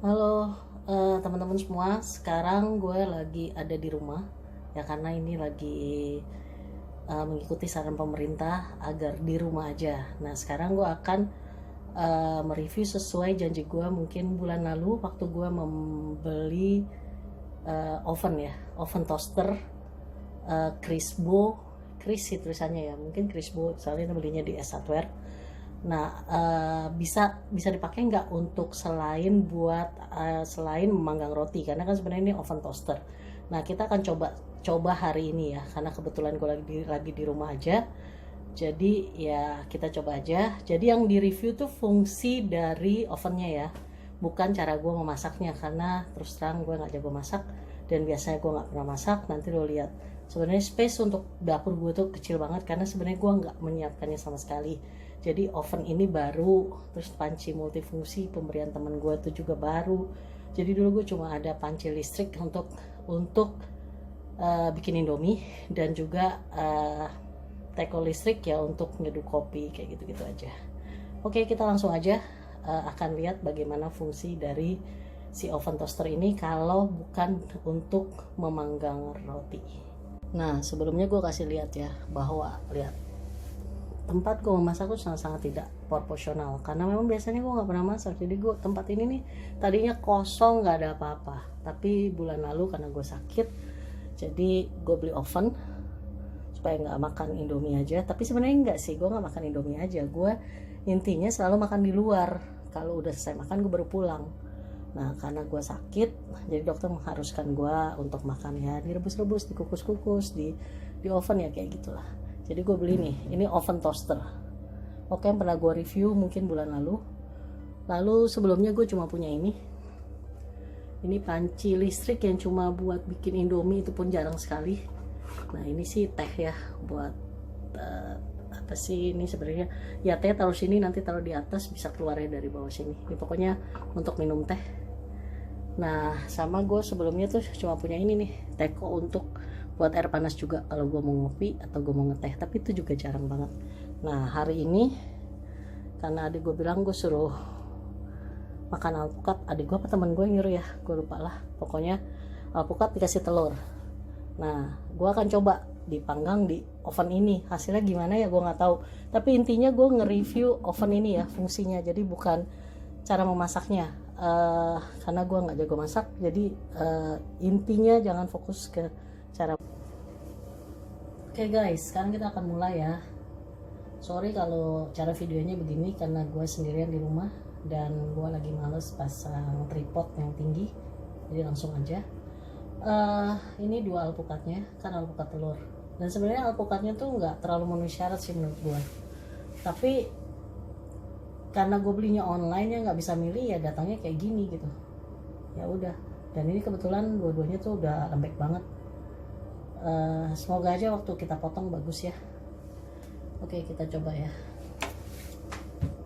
Halo teman-teman semua, sekarang gue lagi ada di rumah ya karena ini lagi mengikuti saran pemerintah agar di rumah aja. Nah sekarang gue akan mereview sesuai janji gue mungkin bulan lalu waktu gue membeli oven toaster Chris sih tulisannya ya, mungkin Crisbo soalnya belinya di S Hardware. Nah, bisa dipakai nggak untuk selain memanggang roti, karena kan sebenarnya ini oven toaster. Nah, kita akan coba hari ini ya, karena kebetulan gue lagi di rumah aja. Jadi ya kita coba aja. Jadi yang di review tuh fungsi dari ovennya ya, bukan cara gue memasaknya, karena terus terang gue nggak jago masak dan biasanya gue nggak pernah masak. Nanti lo lihat, sebenarnya space untuk dapur gue tuh kecil banget karena sebenarnya gue nggak menyiapkannya sama sekali. Jadi oven ini baru, terus panci multifungsi pemberian teman gue tuh juga baru. Jadi dulu gue cuma ada panci listrik untuk bikin indomie, dan juga teko listrik ya untuk nyeduh kopi kayak gitu-gitu aja. Oke, kita langsung aja akan lihat bagaimana fungsi dari si oven toaster ini kalau bukan untuk memanggang roti. Nah, sebelumnya gue kasih lihat ya, bahwa lihat tempat gue memasak tuh sangat-sangat tidak proporsional, karena memang biasanya gue nggak pernah masak. Jadi tempat ini nih tadinya kosong, nggak ada apa-apa, tapi bulan lalu karena gue sakit, jadi gue beli oven supaya nggak makan indomie aja. Tapi sebenarnya enggak sih, gue nggak makan indomie aja, gue intinya selalu makan di luar. Kalau udah selesai makan gue baru pulang. Nah, karena gue sakit, jadi dokter mengharuskan gue untuk makan ya direbus-rebus, dikukus-kukus di oven ya, kayak gitulah. Jadi gue beli nih, ini oven toaster. Oke, yang pernah gue review mungkin bulan lalu. Lalu sebelumnya gue cuma punya ini panci listrik yang cuma buat bikin indomie, itu pun jarang sekali. Nah, ini sih teh ya, buat apa sih ini sebenarnya ya, teh taruh sini, nanti taruh di atas, bisa keluarnya dari bawah sini. Ini pokoknya untuk minum teh. Nah, sama gue sebelumnya tuh cuma punya ini nih, teko untuk buat air panas juga kalau gue mau ngopi atau gue mau ngeteh, tapi itu juga jarang banget. Nah, hari ini karena adik gue bilang gue suruh makan alpukat, adik gue apa teman gue nyuruh ya, gue lupa lah, pokoknya alpukat dikasih telur. Nah, gue akan coba dipanggang di oven ini, hasilnya gimana ya gue nggak tahu, tapi intinya gue nge-review oven ini ya, fungsinya. Jadi bukan cara memasaknya, karena gue nggak jago masak. Jadi intinya jangan fokus ke cara. Oke guys, sekarang kita akan mulai ya. Sorry kalau cara videonya begini, karena gue sendirian di rumah dan gue lagi males pasang tripod yang tinggi, jadi langsung aja. Ini dua alpukatnya, kan alpukat telur, dan sebenarnya alpukatnya tuh nggak terlalu memenuhi syarat sih menurut gue, tapi karena gue belinya online ya nggak bisa milih ya, datangnya kayak gini gitu, ya udah. Dan ini kebetulan dua-duanya tuh udah lembek banget. Semoga aja waktu kita potong bagus ya. Oke, kita coba ya.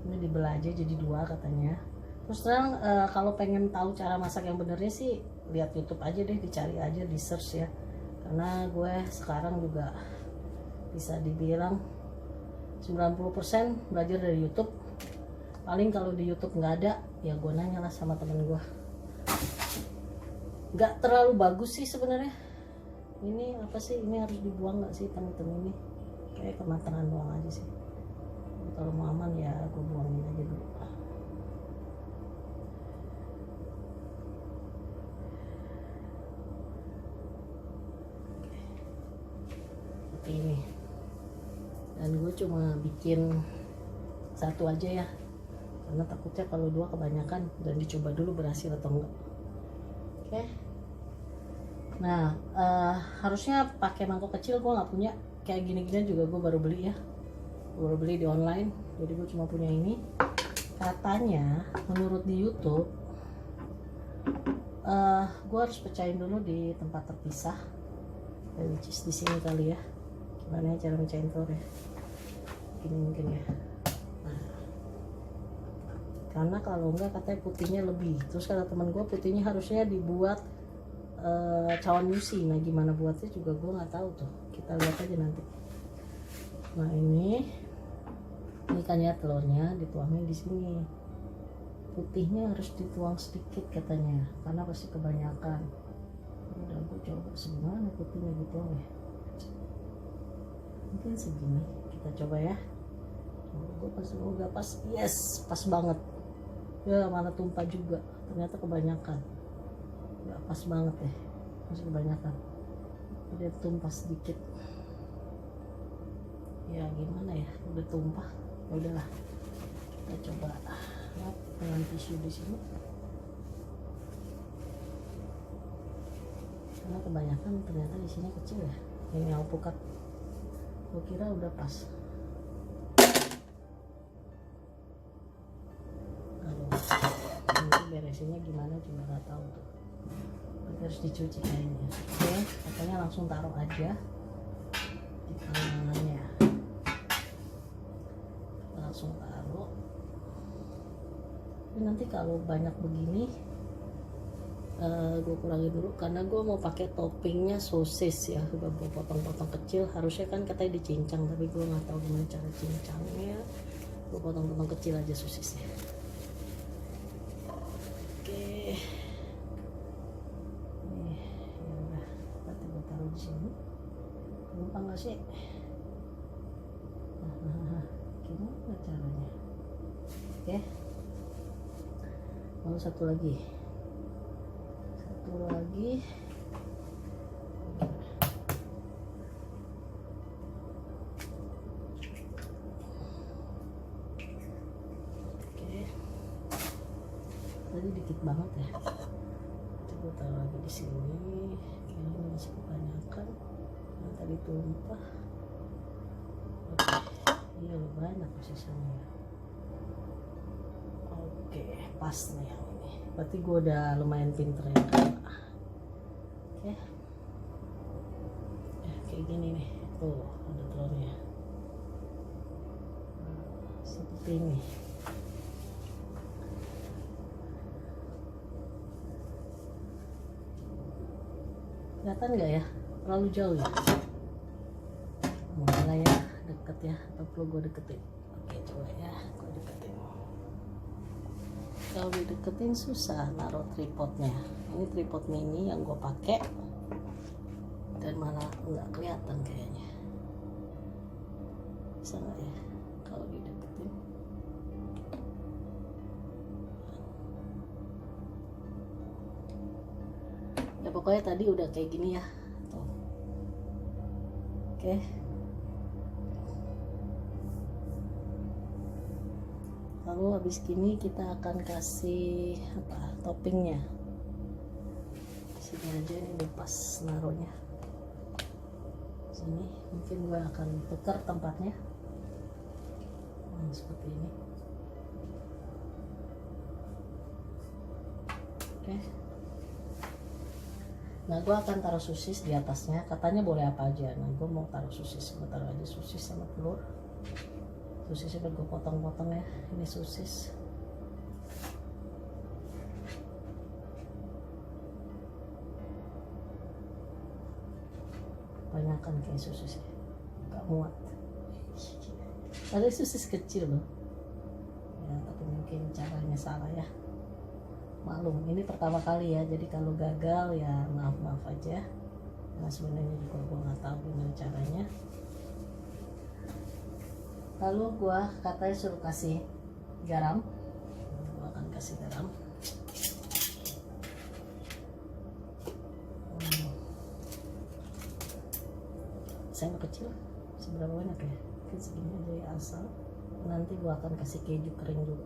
Ini dibelah aja jadi dua katanya. Terus terang kalau pengen tahu cara masak yang benernya sih lihat YouTube aja deh, dicari aja, di search ya. Karena gue sekarang juga bisa dibilang 90% belajar dari YouTube. Paling kalau di YouTube nggak ada ya gue nanya lah sama temen gue. Nggak terlalu bagus sih sebenarnya. Ini apa sih, ini harus dibuang nggak sih temen-temen ini? Kayak kematangan doang aja sih. Kalau mau aman ya gue buangin aja dulu. Seperti ini. Dan gue cuma bikin satu aja ya, karena takutnya kalau dua kebanyakan, dan dicoba dulu berhasil atau enggak. Oke. Nah, harusnya pakai mangkok kecil, gue nggak punya. Kayak gini-gini juga gue baru beli ya, baru beli di online, jadi gue cuma punya ini. Katanya menurut di YouTube gue harus pecahin dulu di tempat terpisah, which is di sini kali ya. Gimana ya cara mecahin telur ya, gini mungkin ya. Nah, karena kalau enggak katanya putihnya lebih. Terus kata teman gue putihnya harusnya dibuat cawan musi. Nah, gimana buatnya juga gue nggak tahu tuh, kita lihat aja nanti. Nah, ini kan ya telurnya dituangin di sini. putihnya harus dituang sedikit katanya, karena pasti kebanyakan. Udah gue coba segimana putihnya gitu ya, mungkin segini, kita coba ya. Gue pas udah pas, yes, pas banget ya, malah tumpah juga, ternyata kebanyakan, nggak pas banget ya, masih kebanyakan, udah tumpah sedikit ya, gimana ya, udah tumpah, ya udahlah, kita coba dengan tisu di sini, karena kebanyakan ternyata di sini kecil ya, ini alpukat, gue kira udah pas. Nanti beresinnya gimana juga nggak tahu tuh, harus dicuci kayaknya. Oke, katanya langsung taruh aja di tangannya, langsung taruh. Tapi nanti kalau banyak begini gue kurangi dulu, karena gue mau pakai toppingnya sosis ya, udah gue potong-potong kecil, harusnya kan katanya dicincang, tapi gue nggak tahu gimana cara cincangnya, gue potong-potong kecil aja sosisnya. Oke, nih ya udah, nanti gue taruh di sini, gampang nggak sih? Gimana caranya? Oke, lalu satu lagi. Oke, tadi dikit banget ya, coba taruh lagi di sini, kayaknya masih kebanyakan, yang tadi tumpah. Oke, iya banyak sisanya ya. Oke, pas nih yang ini, berarti gue udah lumayan pinter ya. Oke, kayak gini nih, tuh ada telurnya, seperti ini. Kelihatan nggak ya, terlalu jauh ya, mana ya, deket ya, atau perlu gue deketin? Oke, coba ya, gue deketin. Kalau dideketin susah naruh tripodnya. Ini tripod mini yang gue pakai, dan malah nggak kelihatan kayaknya. Bisa nggak ya kalau dideketin? Ya pokoknya tadi udah kayak gini ya. Tuh. Oke. Lalu habis gini kita akan kasih apa, toppingnya. Sini aja, ini udah pas naruhnya. Sini mungkin gue akan tukar tempatnya, seperti ini. Oke. Nah, gue akan taruh sosis di atasnya, katanya boleh apa aja. Nah, gue mau taruh sosis, gue taruh aja sosis sama telur. Sosisnya udah gue potong-potong ya, ini sosis. Banyakan kayak sosisnya, gak muat. Ada sosis kecil loh ya, tapi mungkin caranya salah ya, maklum ini pertama kali ya, jadi kalau gagal ya maaf aja. Nah, sebenarnya juga gue nggak tahu gimana caranya. Lalu gue katanya suruh kasih garam, gue akan kasih garam. Sendok kecil, seberapa banyak ya? Mungkin segini aja ya, asal. Nanti gue akan kasih keju kering dulu.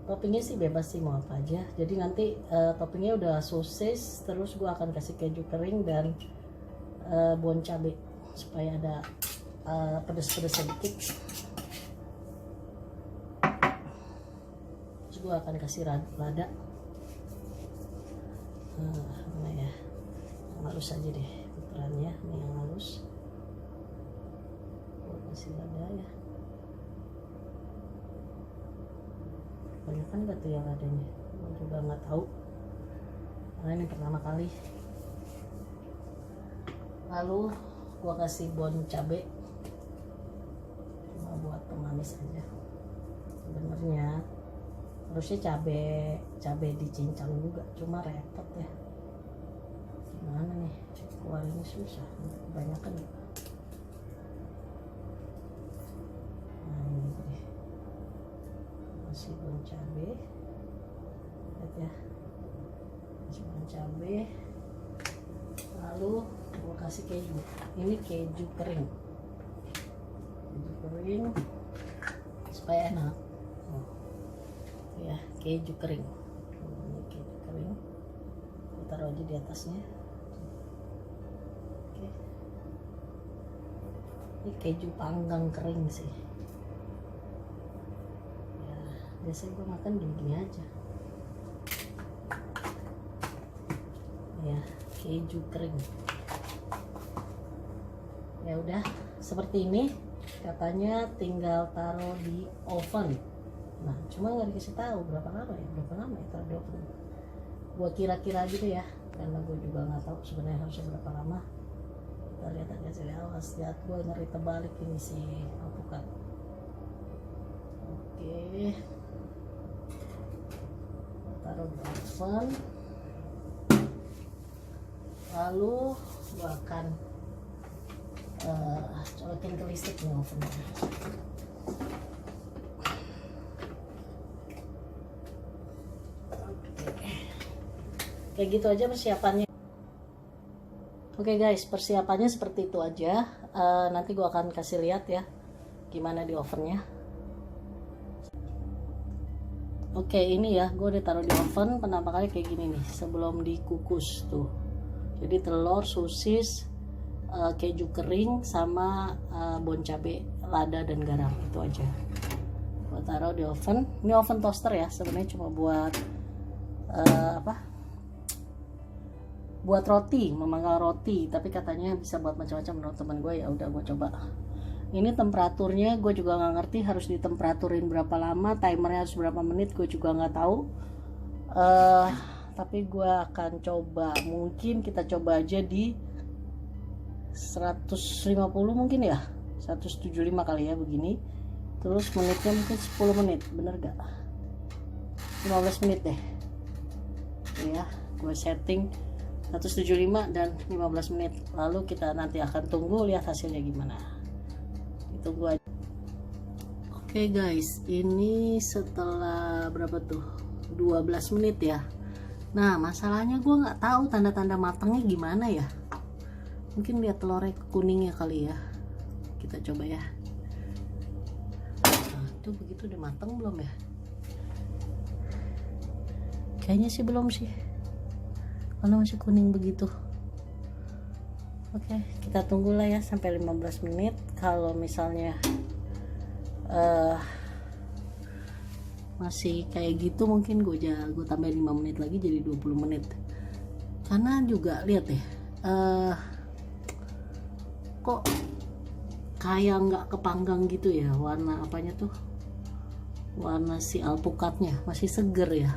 Toppingnya sih bebas sih, mau apa aja. Jadi nanti toppingnya udah sosis, terus gue akan kasih keju kering dan bon cabai supaya ada pedes-pedes sedikit. Terus gue akan kasih lada. Mana ya? Yang halus aja deh puterannya, ini yang halus. Gue kasih lada ya. Banyak kan gak tuh yang adanya? Gue juga nggak tahu. Karena ini pertama kali. Lalu gue kasih bon cabai. Cuma buat pemanis aja. Sebenarnya Harusnya cabe dicincang juga, cuma repot ya. Gimana nih? Keluarinnya susah, kebanyakan. Nah ini deh. Masih bon cabe. Lihat ya. Masih bon cabe. Lalu gua kasih keju. Ini keju kering. Keju kering supaya enak. Ya, keju kering. Ini keju kering. Kita taruh aja di atasnya. Oke. Ini keju panggang kering sih. Ya, biasanya gue makan gini-gini aja. Ya, keju kering. Ya udah, seperti ini. Katanya tinggal taruh di oven. Nah, cuma nggak dikasih tahu berapa lama ya taruh di oven. Gua kira-kira gitu ya, karena gue juga nggak tahu sebenarnya harusnya berapa lama. Kita lihat aja sih, awas lihat gue ngeri terbalik ini sih alpukat. Oke, taruh di oven. Lalu gue akan colokin ke listrik nih ovennya. Kayak gitu aja persiapannya. Oke guys, persiapannya seperti itu aja. Nanti gue akan kasih lihat ya gimana di ovennya. Oke, ini ya gue udah taruh di oven penampakannya kayak gini nih sebelum dikukus tuh. Jadi telur, sosis, keju kering sama bon cabe, lada dan garam, itu aja. Gue taruh di oven. Ini oven toaster ya, sebenarnya cuma buat buat roti, memanggang roti, tapi katanya bisa buat macam-macam menurut teman gue. Ya udah gue coba. Ini temperaturnya gue juga nggak ngerti harus ditemperaturin berapa lama, timernya harus berapa menit gue juga nggak tahu. Tapi gue akan coba, mungkin kita coba aja di 150 mungkin ya, 175 kali ya begini. Terus menitnya mungkin 10 menit, bener gak? 15 menit deh ya, gue setting 175 dan 15 menit. Lalu kita nanti akan tunggu lihat hasilnya gimana. Ditunggu aja. Oke guys, ini setelah berapa tuh, 12 menit ya. Nah masalahnya gue nggak tahu tanda-tanda matangnya gimana ya. Mungkin lihat telurnya kuningnya kali ya. Kita coba ya. Nah, itu begitu udah matang belum ya? Kayaknya sih belum sih, karena masih kuning begitu. Oke, kita tunggulah ya sampai 15 menit. Kalau misalnya masih kayak gitu, mungkin gue tambahin 5 menit lagi jadi 20 menit. Karena juga lihat deh, kok kayak nggak kepanggang gitu ya, warna apanya tuh, warna si alpukatnya masih seger ya.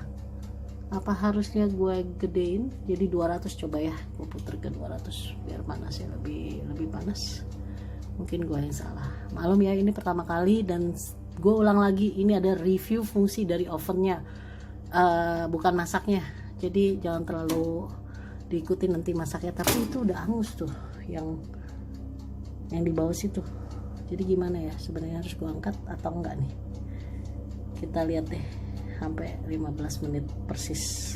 Apa harusnya gue gedein jadi 200? Coba ya, gue puter ke 200 biar panasnya lebih panas. Mungkin gue yang salah, malum ya, ini pertama kali. Dan gue ulang lagi, ini ada review fungsi dari ovennya, bukan masaknya. Jadi jangan terlalu diikuti nanti masaknya. Tapi itu udah angus tuh yang di bawah situ. Jadi gimana ya, sebenarnya harus gue angkat atau enggak nih? Kita lihat deh sampai 15 menit persis.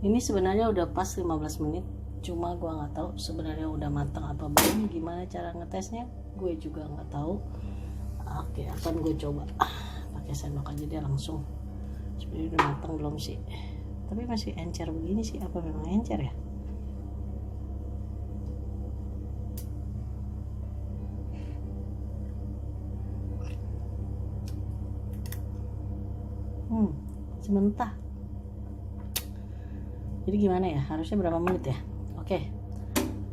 Ini sebenarnya udah pas 15 menit, cuma gue nggak tahu sebenarnya udah matang apa belum. Gimana cara ngetesnya gue juga nggak tahu. Oke, akan gue coba pakai sendok aja dia langsung. Sebenarnya udah matang belum sih, tapi masih encer begini sih. Apa memang encer ya? Sementah. Jadi gimana ya, harusnya berapa menit ya? Oke,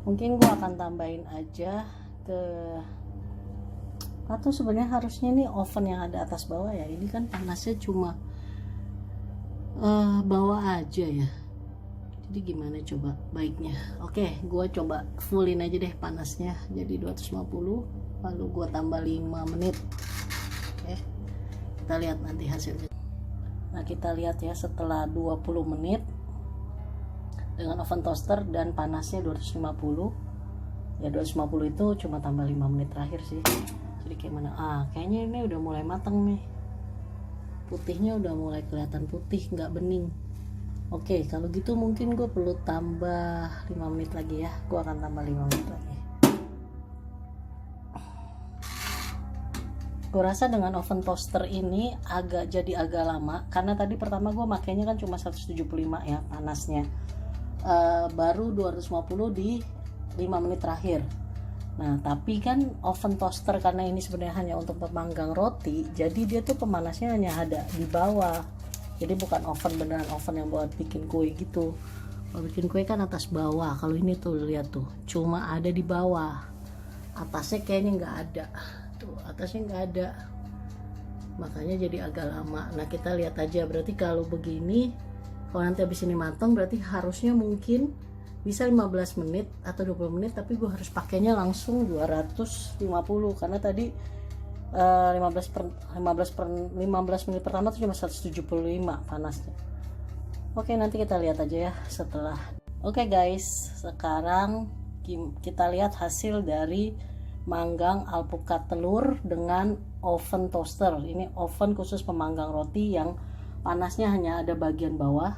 mungkin gua akan tambahin aja ke, atau sebenarnya harusnya nih oven yang ada atas bawah ya. Ini kan panasnya cuma bawah aja ya. Jadi gimana coba baiknya? Oke, gua coba fullin aja deh panasnya jadi 250, lalu gua tambah 5 menit. Oke, kita lihat nanti hasilnya. Nah kita lihat ya, setelah 20 menit dengan oven toaster dan panasnya 250 ya, 250 itu cuma tambah 5 menit terakhir sih. Jadi kayak mana, kayaknya ini udah mulai matang nih, putihnya udah mulai kelihatan putih, nggak bening. Oke, kalau gitu mungkin gue perlu tambah 5 menit lagi ya. Gue akan tambah 5 menit lagi. Gue rasa dengan oven toaster ini jadi agak lama, karena tadi pertama gue makainya kan cuma 175 ya panasnya. Baru 250 di 5 menit terakhir. Nah tapi kan oven toaster karena ini sebenarnya hanya untuk pemanggang roti, jadi dia tuh pemanasnya hanya ada di bawah. Jadi bukan oven beneran oven yang buat bikin kue gitu. Kalau bikin kue kan atas bawah. Kalau ini tuh lihat tuh, cuma ada di bawah. Atasnya kayaknya nggak ada. Tuh atasnya nggak ada. Makanya jadi agak lama. Nah kita lihat aja. Berarti kalau begini, kalau nanti habis ini matang, berarti harusnya mungkin bisa 15 menit atau 20 menit. Tapi gue harus pakainya langsung 250 karena tadi 15 menit pertama tuh cuma 175 panasnya. Oke, nanti kita lihat aja ya setelah. Oke guys, sekarang kita lihat hasil dari manggang alpukat telur dengan oven toaster. Ini oven khusus pemanggang roti yang panasnya hanya ada bagian bawah,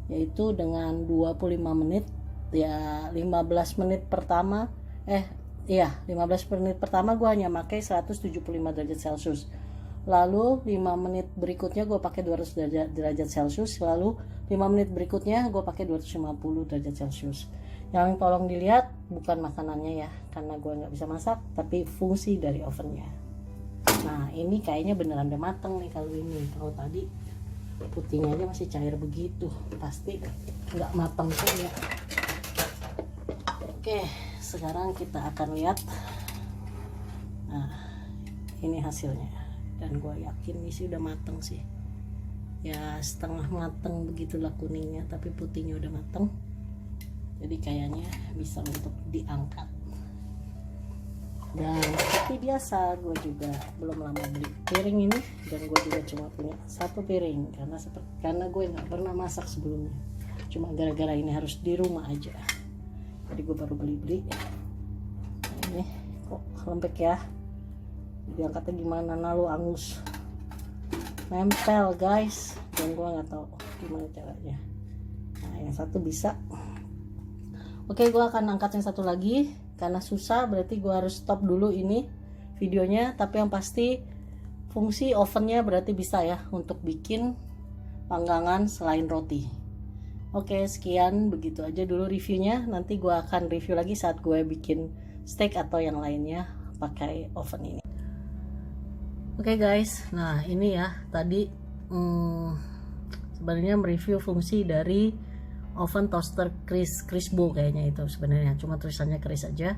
yaitu dengan 25 menit ya. 15 menit pertama 15 menit pertama gue hanya pakai 175 derajat Celcius. Lalu 5 menit berikutnya gue pakai 200 derajat Celcius. Lalu 5 menit berikutnya gue pakai 250 derajat Celcius. Yang tolong dilihat bukan makanannya ya, karena gue nggak bisa masak, tapi fungsi dari ovennya. Nah ini kayaknya beneran udah mateng nih kalau ini. Kalau tadi putihnya aja masih cair begitu, pasti nggak mateng ya. Oke, sekarang kita akan lihat. Nah ini hasilnya, dan gue yakin ini sih udah mateng sih ya, setengah mateng begitulah kuningnya, tapi putihnya udah mateng, jadi kayaknya bisa untuk diangkat. Dan seperti biasa gue juga belum lama beli piring ini, dan gue juga cuma punya satu piring karena gue nggak pernah masak sebelumnya, cuma gara-gara ini harus di rumah aja, jadi gue baru beli. Nah, ini kok lembek ya, diangkatnya gimana? Lu angus, nempel guys, dan gue nggak tahu gimana caranya. Nah yang satu bisa. Oke, gue akan angkat yang satu lagi karena susah, berarti gue harus stop dulu ini videonya. Tapi yang pasti fungsi ovennya berarti bisa ya untuk bikin panggangan selain roti. Oke, sekian, begitu aja dulu reviewnya. Nanti gue akan review lagi saat gue bikin steak atau yang lainnya pakai oven ini. Oke guys, nah ini ya tadi sebenarnya mereview fungsi dari oven toaster Crisbo kayaknya itu sebenarnya, cuma tulisannya Cris aja.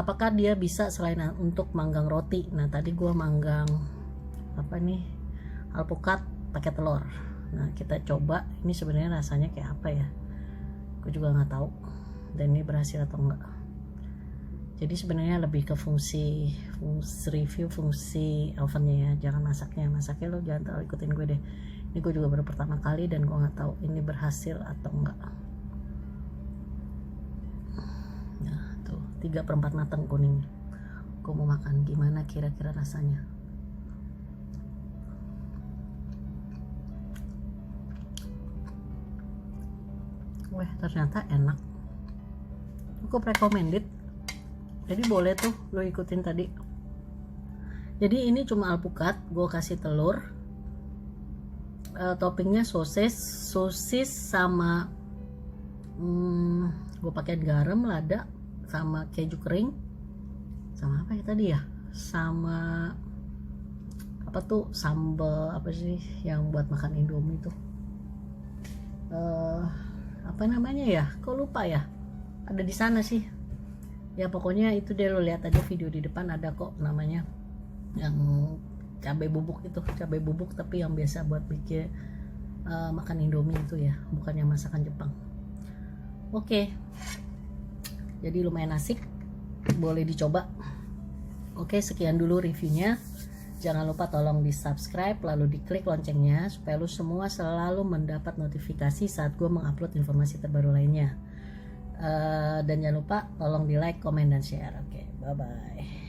Apakah dia bisa selain untuk manggang roti? Nah tadi gue manggang apa nih, alpukat pakai telur. Nah kita coba ini sebenarnya rasanya kayak apa ya, gue juga nggak tahu dan ini berhasil atau enggak. Jadi sebenarnya lebih ke review fungsi ovennya ya, jangan masaknya lo jangan terlalu ikutin gue deh. Ini gue juga baru pertama kali dan gue nggak tahu ini berhasil atau enggak. Nah tuh 3/4 matang kuning. Gue mau makan, gimana kira-kira rasanya? Wah ternyata enak, cukup recommended, jadi boleh tuh lo ikutin tadi. Jadi ini cuma alpukat, gue kasih telur, toppingnya sosis sama gue pakai garam, lada, sama keju kering, sama apa ya tadi ya, sama apa tuh sambal apa sih yang buat makan Indomie tuh, apa namanya ya, kok lupa ya, ada di sana sih ya. Pokoknya itu deh, lo lihat aja video di depan ada kok namanya, yang cabai bubuk itu, cabai bubuk tapi yang biasa buat bikin makan Indomie itu ya, bukan yang masakan Jepang. Oke, jadi lumayan asik, boleh dicoba. Oke, sekian dulu reviewnya. Jangan lupa tolong di subscribe, lalu diklik loncengnya supaya lu semua selalu mendapat notifikasi saat gue mengupload informasi terbaru lainnya. Dan jangan lupa tolong di like, komen, dan share. Oke, bye bye.